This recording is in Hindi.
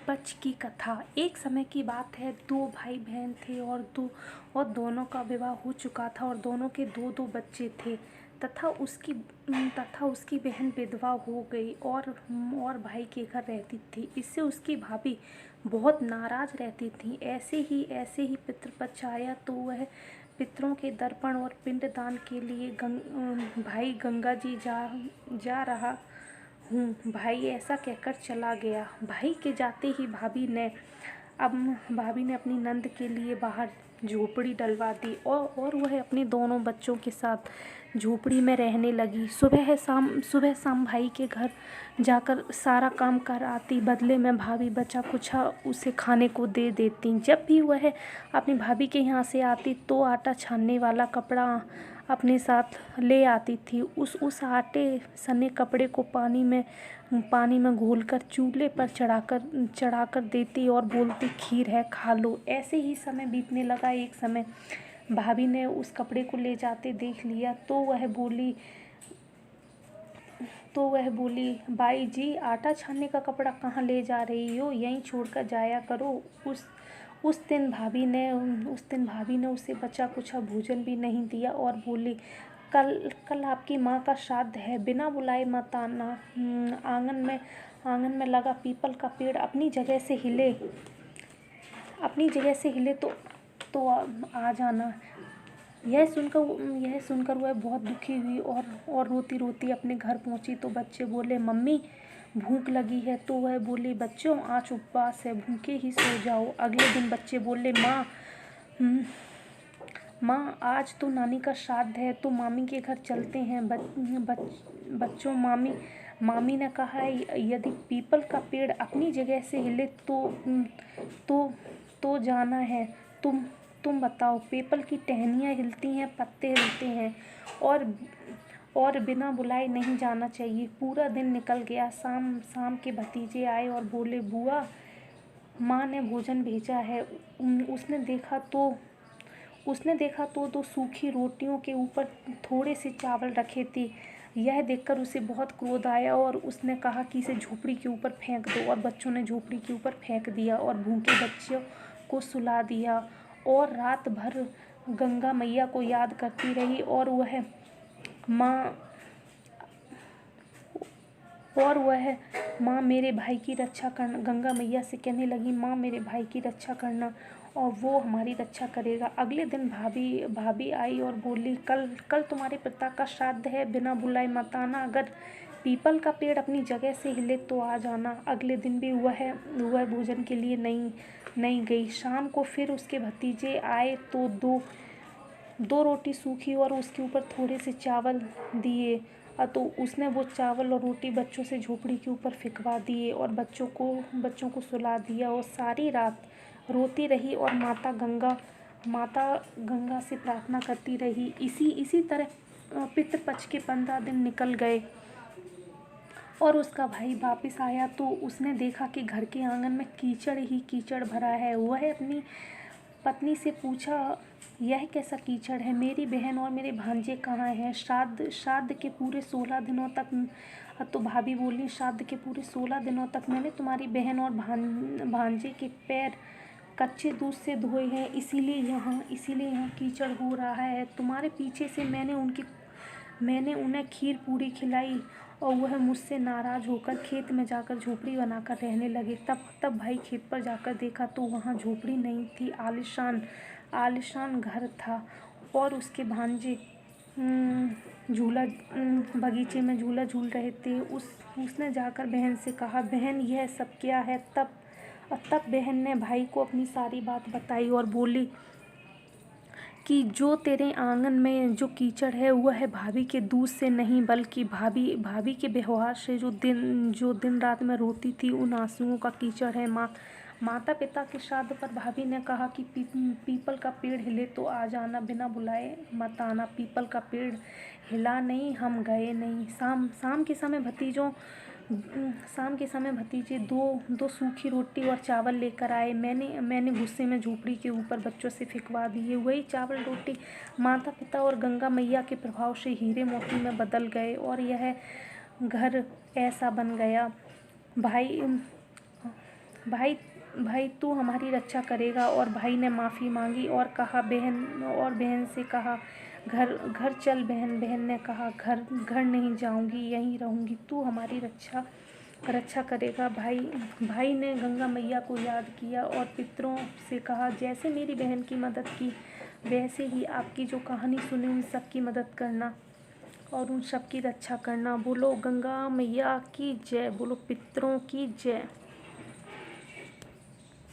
पितृपक्ष की कथा। एक समय की बात है, दो भाई बहन थे और दोनों का विवाह हो चुका था और दोनों के दो दो बच्चे थे। तथा उसकी बहन विधवा हो गई और भाई के घर रहती थी। इससे उसकी भाभी बहुत नाराज रहती थी। ऐसे ही पितृपक्ष आया तो वह पितरों के तर्पण और पिंडदान के लिए भाई गंगा जी जा रहा हूँ, भाई ऐसा कहकर चला गया। भाई के जाते ही भाभी ने अपनी नंद के लिए बाहर झोपड़ी डलवा दी और वह अपने दोनों बच्चों के साथ झोपड़ी में रहने लगी। सुबह शाम भाई के घर जाकर सारा काम कर आती। बदले में भाभी बचा कुचा उसे खाने को दे देती। जब भी वह अपनी भाभी के यहाँ से आती तो आटा छानने वाला कपड़ा अपने साथ ले आती थी। उस आटे सने कपड़े को पानी में घोलकर चूल्हे पर चढ़ाकर देती और बोलती, खीर है, खा लो। ऐसे ही समय बीतने लगा। एक समय भाभी ने उस कपड़े को ले जाते देख लिया तो वह बोली, बाई जी, आटा छानने का कपड़ा कहाँ ले जा रही हो? यहीं छोड़कर जाया करो। उस दिन भाभी ने उसे बचा कुचा भोजन भी नहीं दिया और बोली, कल आपकी माँ का श्राद्ध है, बिना बुलाए मत आना। आंगन में लगा पीपल का पेड़ अपनी जगह से हिले तो आ जाना। यह सुनकर वह बहुत दुखी हुई और रोती रोती अपने घर पहुंची तो बच्चे बोले, मम्मी भूख लगी है। तो वह बोली, बच्चों आज उपवास है, भूखे ही सो जाओ। अगले दिन बच्चे बोले, माँ आज तो नानी का श्राद्ध है, तो मामी के घर चलते हैं। बच्चों, मामी ने कहा, यदि पीपल का पेड़ अपनी जगह से हिले तो जाना है। तुम बताओ, पीपल की टहनियाँ हिलती हैं, पत्ते हिलते हैं और बिना बुलाए नहीं जाना चाहिए। पूरा दिन निकल गया। शाम के भतीजे आए और बोले, बुआ, माँ ने भोजन भेजा है। उसने देखा तो दो सूखी रोटियों के ऊपर थोड़े से चावल रखे थे। यह देखकर उसे बहुत क्रोध आया और उसने कहा कि इसे झोपड़ी के ऊपर फेंक दो। और बच्चों ने झोपड़ी के ऊपर फेंक दिया और भूखे बच्चों को सुला दिया और रात भर गंगा मैया को याद करती रही। और वह माँ मेरे भाई की रक्षा करना, गंगा मैया से कहने लगी, माँ मेरे भाई की रक्षा करना और वो हमारी रक्षा करेगा। अगले दिन भाभी आई और बोली, कल तुम्हारे पिता का श्राद्ध है, बिना बुलाए मत आना। अगर पीपल का पेड़ अपनी जगह से हिले तो आ जाना। अगले दिन भी वह भोजन के लिए नहीं गई। शाम को फिर उसके भतीजे आए तो दो रोटी सूखी और उसके ऊपर थोड़े से चावल दिए। तो उसने वो चावल और रोटी बच्चों से झोपड़ी के ऊपर फेंकवा दिए और बच्चों को सुला दिया और सारी रात रोती रही और माता गंगा से प्रार्थना करती रही। इसी तरह पितृपक्ष के 15 दिन निकल गए और उसका भाई वापस आया तो उसने देखा कि घर के आंगन में कीचड़ ही कीचड़ भरा है। वह अपनी पत्नी से पूछा, यह कैसा कीचड़ है? मेरी बहन और मेरे भांजे कहाँ हैं? श्राद्ध के पूरे 16 दिनों तक। तो भाभी बोली, श्राद्ध के पूरे 16 दिनों तक मैंने तुम्हारी बहन और भांजे के पैर कच्चे दूध से धोए हैं, इसीलिए यहाँ कीचड़ हो रहा है। तुम्हारे पीछे से मैंने उन्हें खीर पूरी खिलाई और वह मुझसे नाराज़ होकर खेत में जाकर झोपड़ी बनाकर रहने लगे। तब भाई खेत पर जाकर देखा तो वहाँ झोपड़ी नहीं थी, आलीशान घर था और उसके भांजे बगीचे में झूला झूल रहे थे। उसने जाकर बहन से कहा, बहन यह सब क्या है? तब बहन ने भाई को अपनी सारी बात बताई और बोली कि जो तेरे आंगन में जो कीचड़ है वह भाभी के दूध से नहीं बल्कि भाभी के व्यवहार से जो दिन रात में रोती थी उन आंसुओं का कीचड़ है। माता पिता के श्राद्ध पर भाभी ने कहा कि पीपल का पेड़ हिले तो आ जाना, बिना बुलाए मत आना। पीपल का पेड़ हिला नहीं, हम गए नहीं। शाम के समय भतीजे दो सूखी रोटी और चावल लेकर आए। मैंने गुस्से में झोपड़ी के ऊपर बच्चों से फेंकवा दिए। वही चावल रोटी माता पिता और गंगा मैया के प्रभाव से हीरे मोती में बदल गए और यह घर ऐसा बन गया। भाई भाई तू हमारी रक्षा करेगा। और भाई ने माफ़ी मांगी और कहा बहन से कहा घर घर चल। बहन ने कहा घर घर नहीं जाऊंगी, यहीं रहूंगी, तू हमारी रक्षा करेगा। भाई ने गंगा मैया को याद किया और पितरों से कहा जैसे मेरी बहन की मदद की वैसे ही आपकी जो कहानी सुनी उन सब की मदद करना और उन सब की रक्षा करना। बोलो गंगा मैया की जय, बोलो पितरों की जय।